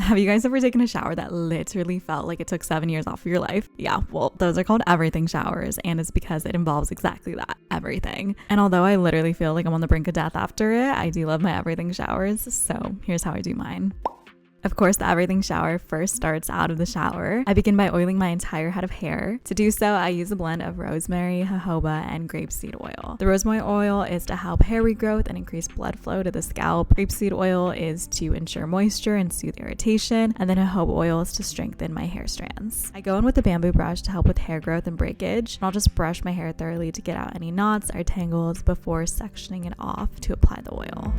Have you guys ever taken a shower that literally felt like it took 7 years off of your life? Yeah, well, those are called everything showers, and it's because it involves exactly that, everything. And although I literally feel like I'm on the brink of death after it, I do love my everything showers, so here's how I do mine. Of course, the everything shower first starts out of the shower. I begin by oiling my entire head of hair. To do so, I use a blend of rosemary, jojoba, and grapeseed oil. The rosemary oil is to help hair regrowth and increase blood flow to the scalp. Grapeseed oil is to ensure moisture and soothe irritation, and then jojoba oil is to strengthen my hair strands. I go in with a bamboo brush to help with hair growth and breakage, and I'll just brush my hair thoroughly to get out any knots or tangles before sectioning it off to apply the oil.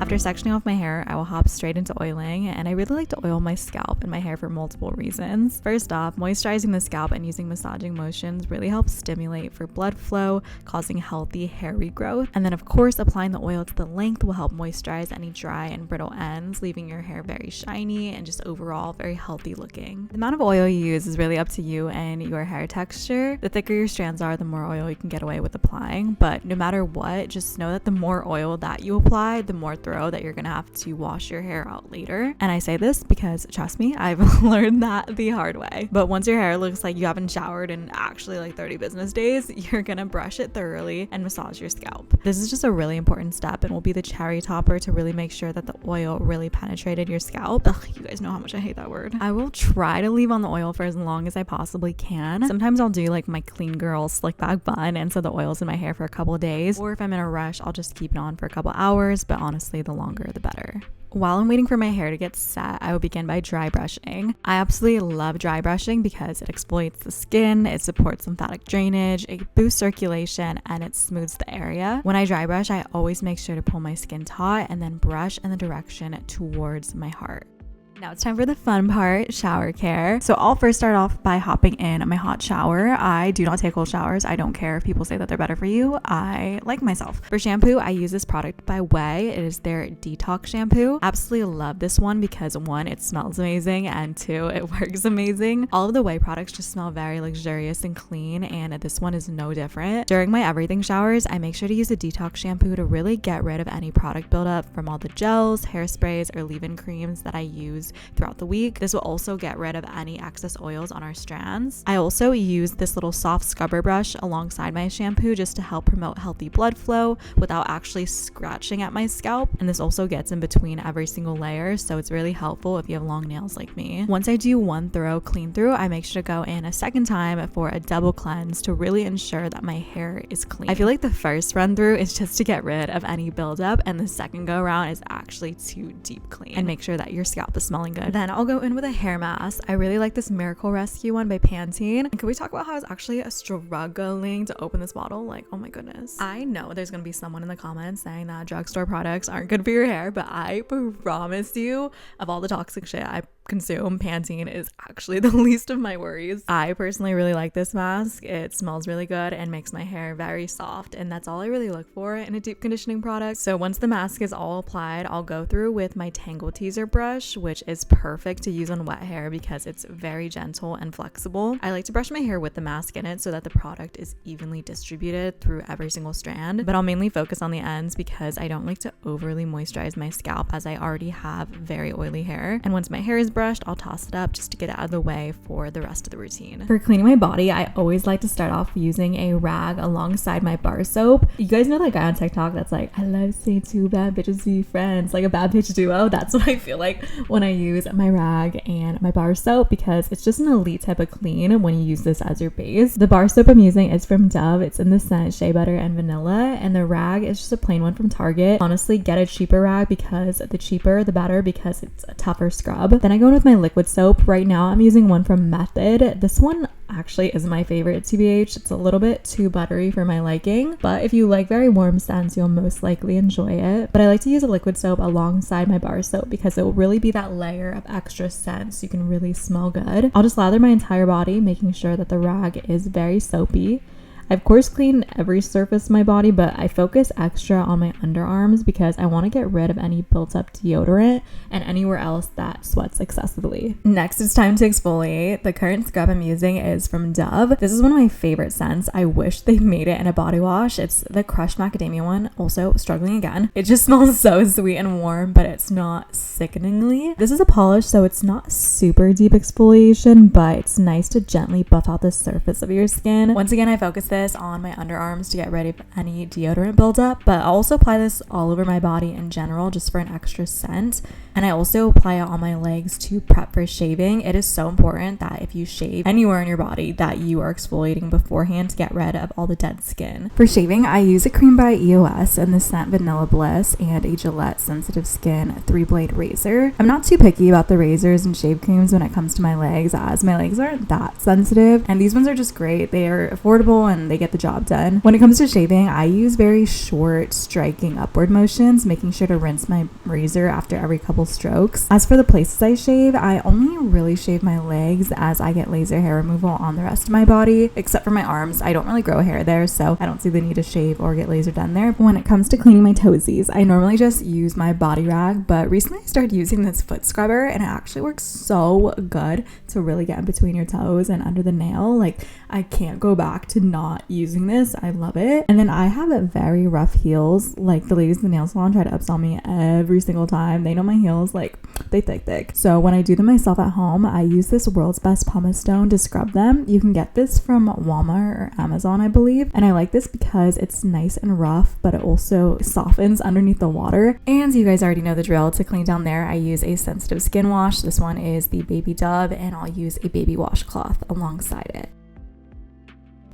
After sectioning off my hair, I will hop straight into oiling, and I really like to oil my scalp and my hair for multiple reasons. First off, moisturizing the scalp and using massaging motions really helps stimulate for blood flow, causing healthy hair regrowth. And then of course, applying the oil to the length will help moisturize any dry and brittle ends, leaving your hair very shiny and just overall very healthy looking. The amount of oil you use is really up to you and your hair texture. The thicker your strands are, the more oil you can get away with applying, but no matter what, just know that the more oil that you apply, the more throw that you're gonna have to wash your hair out later. And I say this because trust me, I've learned that the hard way. But once your hair looks like you haven't showered in actually like 30 business days, you're gonna brush it thoroughly and massage your scalp. This is just a really important step and will be the cherry topper to really make sure that the oil really penetrated your scalp. Ugh, you guys know how much I hate that word. I will try to leave on the oil for as long as I possibly can. Sometimes I'll do like my clean girl slick back bun, and so the oil's in my hair for a couple of days, or if I'm in a rush, I'll just keep it on for a couple hours, but honestly, the longer the better. While I'm waiting for my hair to get set, I will begin by dry brushing. I absolutely love dry brushing because it exfoliates the skin, it supports lymphatic drainage, it boosts circulation, and it smooths the area. When I dry brush, I always make sure to pull my skin taut and then brush in the direction towards my heart. Now it's time for the fun part, shower care. So I'll first start off by hopping in my hot shower. I do not take cold showers. I don't care if people say that they're better for you. I like myself. For shampoo, I use this product by OUai. It is their detox shampoo. Absolutely love this one because one, it smells amazing, and two, it works amazing. All of the OUai products just smell very luxurious and clean, and this one is no different. During my everything showers, I make sure to use a detox shampoo to really get rid of any product buildup from all the gels, hairsprays, or leave-in creams that I use throughout the week. This will also get rid of any excess oils on our strands. I also use this little soft scrubber brush alongside my shampoo just to help promote healthy blood flow without actually scratching at my scalp, and this also gets in between every single layer, so it's really helpful if you have long nails like me. Once I do one thorough clean through, I make sure to go in a second time for a double cleanse to really ensure that my hair is clean. I feel like the first run through is just to get rid of any buildup, and the second go around is actually to deep clean and make sure that your scalp is smelling good. Then I'll go in with a hair mask. I really like this Miracle Rescue one by Pantene. And can we talk about how it's actually struggling to open this bottle? Like, oh my goodness. I know there's gonna be someone in the comments saying that drugstore products aren't good for your hair, but I promise you, of all the toxic shit I consume, Pantene is actually the least of my worries. I personally really like this mask. It smells really good and makes my hair very soft, and that's all I really look for in a deep conditioning product. So once the mask is all applied, I'll go through with my Tangle Teaser brush, which is perfect to use on wet hair because it's very gentle and flexible. I like to brush my hair with the mask in it so that the product is evenly distributed through every single strand, but I'll mainly focus on the ends because I don't like to overly moisturize my scalp as I already have very oily hair. And once my hair is brushed, I'll toss it up just to get it out of the way for the rest of the routine. For cleaning my body, I always like to start off using a rag alongside my bar soap. You guys know that guy on TikTok that's like, I love seeing two bad bitches be friends, like a bad bitch duo. That's what I feel like when I use my rag and my bar soap because it's just an elite type of clean when you use this as your base. The bar soap I'm using is from Dove. It's in the scent Shea Butter and Vanilla, and the rag is just a plain one from Target. Honestly, get a cheaper rag because the cheaper the better because it's a tougher scrub. Then I go in with my liquid soap. Right now I'm using one from Method. This one actually is my favorite, TBH. It's a little bit too buttery for my liking, but if you like very warm scents, you'll most likely enjoy it. But I like to use a liquid soap alongside my bar soap because it will really be that layer of extra scent so you can really smell good. I'll just lather my entire body, making sure that the rag is very soapy. I of course clean every surface of my body, but I focus extra on my underarms because I want to get rid of any built up deodorant and anywhere else that sweats excessively. Next, it's time to exfoliate. The current scrub I'm using is from Dove. This is one of my favorite scents. I wish they made it in a body wash. It's the crushed macadamia one. Also struggling again. It just smells so sweet and warm, but it's not sickeningly. This is a polish, so it's not super deep exfoliation, but it's nice to gently buff out the surface of your skin. Once again, I focus this on my underarms to get rid of any deodorant buildup, but I also apply this all over my body in general just for an extra scent. And I also apply it on my legs to prep for shaving. It is so important that if you shave anywhere in your body that you are exfoliating beforehand to get rid of all the dead skin. For shaving, I use a cream by EOS in the scent Vanilla Bliss and a Gillette Sensitive Skin 3-blade razor. I'm not too picky about the razors and shave creams when it comes to my legs, as my legs aren't that sensitive, and these ones are just great. They are affordable and they get the job done. When it comes to shaving, I use very short, striking upward motions, making sure to rinse my razor after every couple strokes. As for the places I shave, I only really shave my legs as I get laser hair removal on the rest of my body, except for my arms. I don't really grow hair there, so I don't see the need to shave or get laser done there. But when it comes to cleaning my toesies, I normally just use my body rag, but recently I started using this foot scrubber and it actually works so good to really get in between your toes and under the nail. Like, I can't go back to not using this. I love it. And then I have very rough heels. Like, the ladies in the nail salon try to upsell me every single time. They know my heels, like, they thick. So when I do them myself at home, I use this World's Best Pumice Stone to scrub them. You can get this from Walmart or Amazon, I believe. And I like this because it's nice and rough, but it also softens underneath the water. And you guys already know the drill. To clean down there, I use a sensitive skin wash. This one is the Baby Dove, and I'll use a baby washcloth alongside it.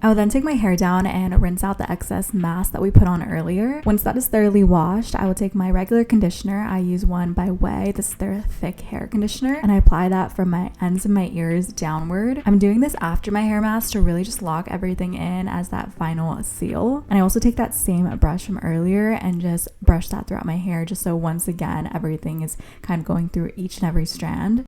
I will then take my hair down and rinse out the excess mask that we put on earlier. Once that is thoroughly washed, I will take my regular conditioner. I use one by OUai. This is their thick hair conditioner, and I apply that from my ends of my ears downward. I'm doing this after my hair mask to really just lock everything in as that final seal. And I also take that same brush from earlier and just brush that throughout my hair, just so once again everything is kind of going through each and every strand.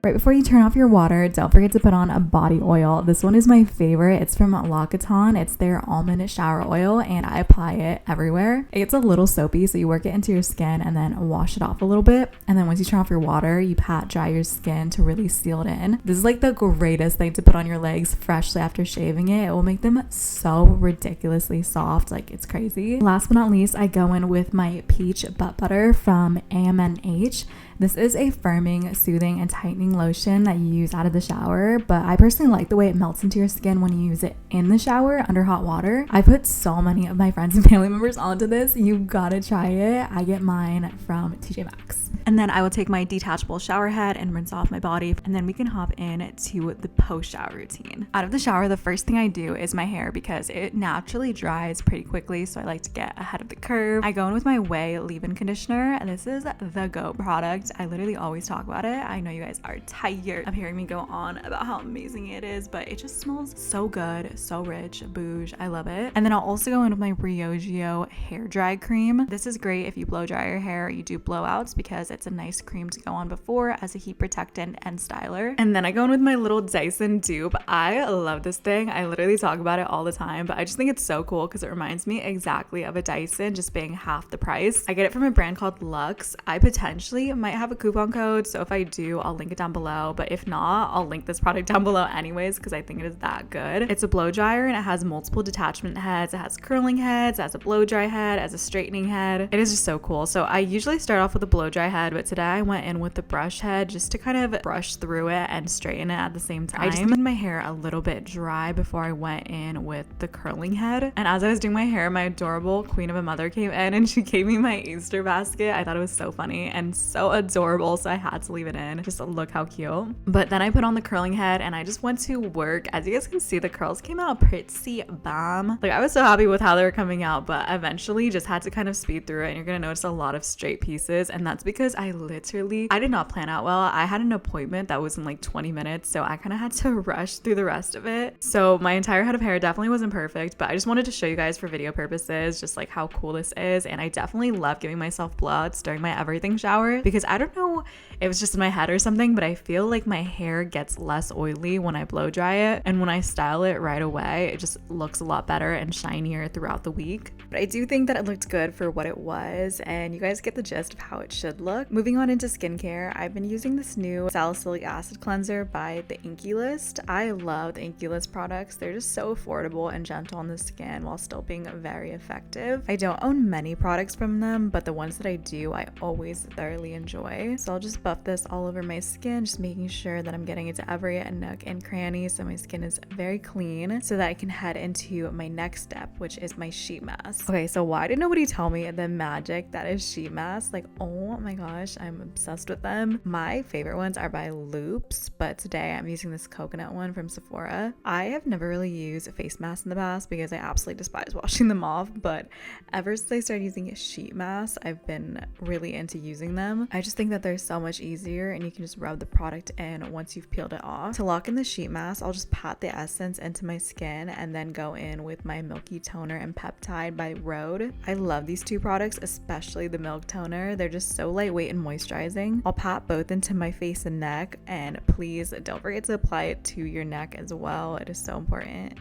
Right before you turn off your water, don't forget to put on a body oil. This one is my favorite. It's from L'Occitane. It's their almond shower oil, and I apply it everywhere. It gets a little soapy, so you work it into your skin and then wash it off a little bit. And then once you turn off your water, you pat dry your skin to really seal it in. This is like the greatest thing to put on your legs freshly after shaving it. It will make them so ridiculously soft, like it's crazy. Last but not least, I go in with my peach butt butter from AMNH. This is a firming, soothing, and tightening lotion that you use out of the shower, but I personally like the way it melts into your skin when you use it in the shower under hot water. I put so many of my friends and family members onto this. You gotta try it. I get mine from TJ Maxx. And then I will take my detachable shower head and rinse off my body, and then we can hop in to the post-shower routine. Out of the shower, the first thing I do is my hair because it naturally dries pretty quickly, so I like to get ahead of the curve. I go in with my OUai leave-in conditioner, and this is the GOAT product. I literally always talk about it. I know you guys are tired of hearing me go on about how amazing it is, but it just smells so good, so rich, bouge. I love it. And then I'll also go in with my Briogeo hair dry cream. This is great if you blow dry your hair or you do blowouts because it's a nice cream to go on before as a heat protectant and styler. And then I go in with my little Dyson dupe. I love this thing. I literally talk about it all the time, but I just think it's so cool because it reminds me exactly of a Dyson, just being half the price. I get it from a brand called Luxx. I potentially might have a coupon code, so if I do, I'll link it down below, but if not, I'll link this product down below anyways because I think it is that good. It's a blow dryer and it has multiple detachment heads. It has curling heads, it has a blow dry head, it has a straightening head. It is just so cool. So I usually start off with a blow dry head, but today I went in with the brush head just to kind of brush through it and straighten it at the same time. I just made my hair a little bit dry before I went in with the curling head, and as I was doing my hair, my adorable queen of a mother came in and she gave me my Easter basket. I thought it was so funny and so adorable, so I had to leave it in. Just look how cute. But then I put on the curling head and I just went to work. As you guys can see, the curls came out pretty bomb. Like, I was so happy with how they were coming out, but eventually just had to kind of speed through it, and you're gonna notice a lot of straight pieces, and that's because I did not plan out well. I had an appointment that was in like 20 minutes, so I kind of had to rush through the rest of it. So my entire head of hair definitely wasn't perfect, but I just wanted to show you guys for video purposes just like how cool this is. And I definitely love giving myself blowouts during my everything shower because I don't know if it's just in my head or something, but I feel like my hair gets less oily when I blow dry it, and when I style it right away, it just looks a lot better and shinier throughout the week. But I do think that it looked good for what it was, and you guys get the gist of how it should look. Moving on into skincare, I've been using this new salicylic acid cleanser by the Inkeylist. I love the Inkeylist products. They're just so affordable and gentle on the skin while still being very effective. I don't own many products from them, but the ones that I do, I always thoroughly enjoy. So I'll just buff this all over my skin, just making sure that I'm getting into every nook and cranny so my skin is very clean, so that I can head into my next step, which is my sheet mask. Okay, so why did nobody tell me the magic that is sheet masks? Like, oh my gosh, I'm obsessed with them. My favorite ones are by luxx, but today I'm using this coconut one from Sephora. I have never really used a face mask in the past because I absolutely despise washing them off, but ever since I started using sheet masks, I've been really into using them. I just think that they're so much easier and you can just rub the product in once you've peeled it off. To lock in the sheet mask, I'll just pat the essence into my skin and then go in with my Milky Toner and Peptide by Rhode. I love these two products, especially the Milk Toner. They're just so lightweight and moisturizing. I'll pat both into my face and neck, and please don't forget to apply it to your neck as well. It is so important.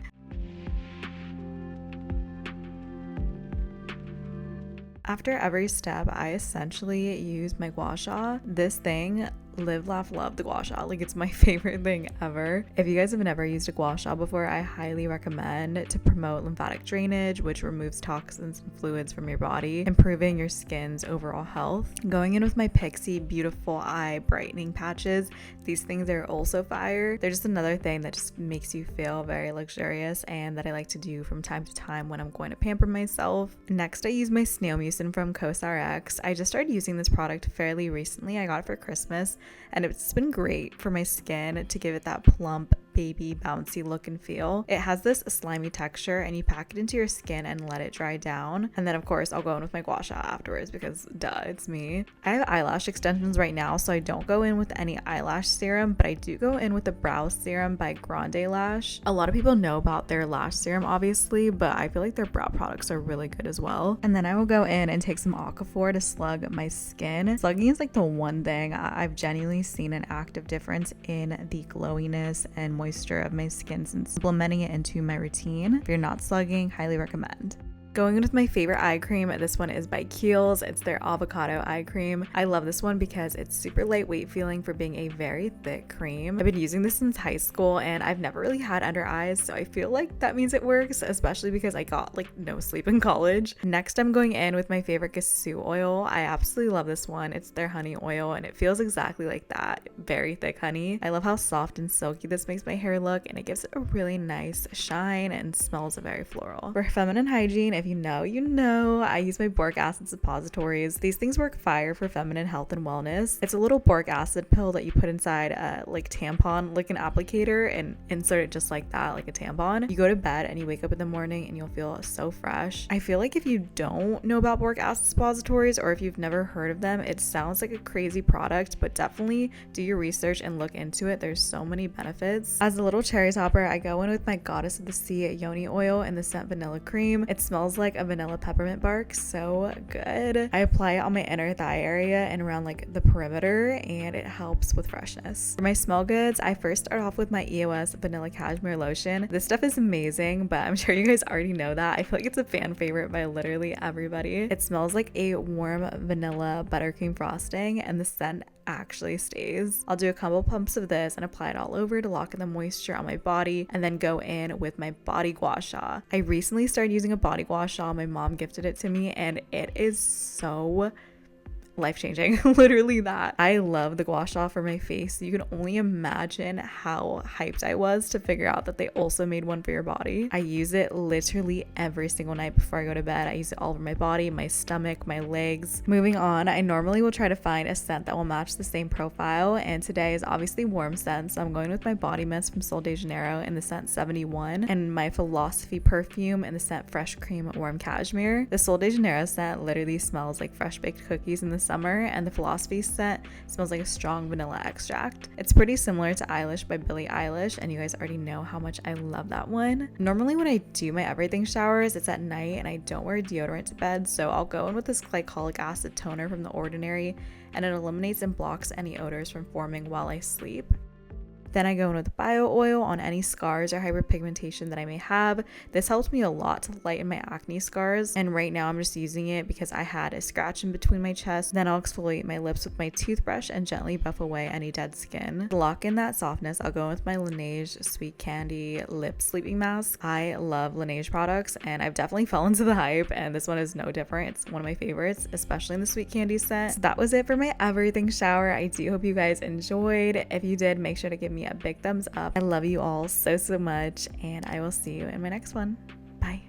After every step, I essentially use my gua sha. This thing, live, laugh, love the gua sha. Like, it's my favorite thing ever. If you guys have never used a gua sha before, I highly recommend to promote lymphatic drainage, which removes toxins and fluids from your body, improving your skin's overall health. Going in with my Pixie Beautiful Eye Brightening Patches. These things are also fire. They're just another thing that just makes you feel very luxurious and that I like to do from time to time when I'm going to pamper myself. Next, I use my Snail Mucin from CosRX. I just started using this product fairly recently. I got it for Christmas, and it's been great for my skin to give it that plump, baby, bouncy look and feel. It has this slimy texture, and you pack it into your skin and let it dry down. And then of course I'll go in with my gua sha afterwards because duh, it's me. I have eyelash extensions right now, so I don't go in with any eyelash serum, but I do go in with the brow serum by Grande Lash. A lot of people know about their lash serum obviously, but I feel like their brow products are really good as well. And then I will go in and take some Aquaphor to slug my skin. Slugging is like the one thing I've genuinely seen an active difference in the glowiness and moisture of my skin since implementing it into my routine. If you're not slugging, highly recommend. Going in with my favorite eye cream, this one is by Kiehl's. It's their avocado eye cream. I love this one because it's super lightweight feeling for being a very thick cream. I've been using this since high school and I've never really had under eyes, so I feel like that means it works, especially because I got like no sleep in college. Next, I'm going in with my favorite Gassu oil. I absolutely love this one. It's their honey oil and it feels exactly like that, very thick honey. I love how soft and silky this makes my hair look, and it gives it a really nice shine and smells very floral. For feminine hygiene, if you know, you know, I use my boric acid suppositories. These things work fire for feminine health and wellness. It's a little boric acid pill that you put inside a like tampon, like an applicator, and insert it just like that, like a tampon. You go to bed and you wake up in the morning and you'll feel so fresh. I feel like if you don't know about boric acid suppositories, or if you've never heard of them, it sounds like a crazy product, but definitely do your research and look into it. There's so many benefits. As a little cherry topper, I go in with my Goddess of the Sea yoni oil in the scent Vanilla Cream. It smells like a vanilla peppermint bark, so good. I apply it on my inner thigh area and around like the perimeter, and it helps with freshness. For my smell goods, I first start off with my EOS vanilla cashmere lotion. This stuff is amazing, but I'm sure you guys already know that. I feel like it's a fan favorite by literally everybody. It smells like a warm vanilla buttercream frosting, and the scent actually stays. I'll do a couple pumps of this and apply it all over to lock in the moisture on my body, and then go in with my body gua sha. I recently started using a body gua sha. My mom gifted it to me and it is so life-changing. Literally that. I love the gua sha for my face. You can only imagine how hyped I was to figure out that they also made one for your body. I use it literally every single night before I go to bed. I use it all over my body, my stomach, my legs. Moving on, I normally will try to find a scent that will match the same profile, and today is obviously warm scents. So I'm going with my body mist from Sol de Janeiro in the scent 71, and my Philosophy perfume in the scent Fresh Cream Warm Cashmere. The Sol de Janeiro scent literally smells like fresh baked cookies in the summer, and the Philosophy scent smells like a strong vanilla extract. It's pretty similar to Eilish by Billie Eilish, and you guys already know how much I love that one. Normally when I do my everything showers, it's at night and I don't wear deodorant to bed, so I'll go in with this glycolic acid toner from The Ordinary, and it eliminates and blocks any odors from forming while I sleep. Then I go in with bio oil on any scars or hyperpigmentation that I may have. This helps me a lot to lighten my acne scars, and right now I'm just using it because I had a scratch in between my chest. Then I'll exfoliate my lips with my toothbrush and gently buff away any dead skin. To lock in that softness, I'll go in with my Laneige Sweet Candy Lip Sleeping Mask. I love Laneige products and I've definitely fallen into the hype, and this one is no different. It's one of my favorites, especially in the Sweet Candy scent. So that was it for my everything shower. I do hope you guys enjoyed. If you did, make sure to give me a big thumbs up. I love you all so much, and I will see you in my next one. Bye.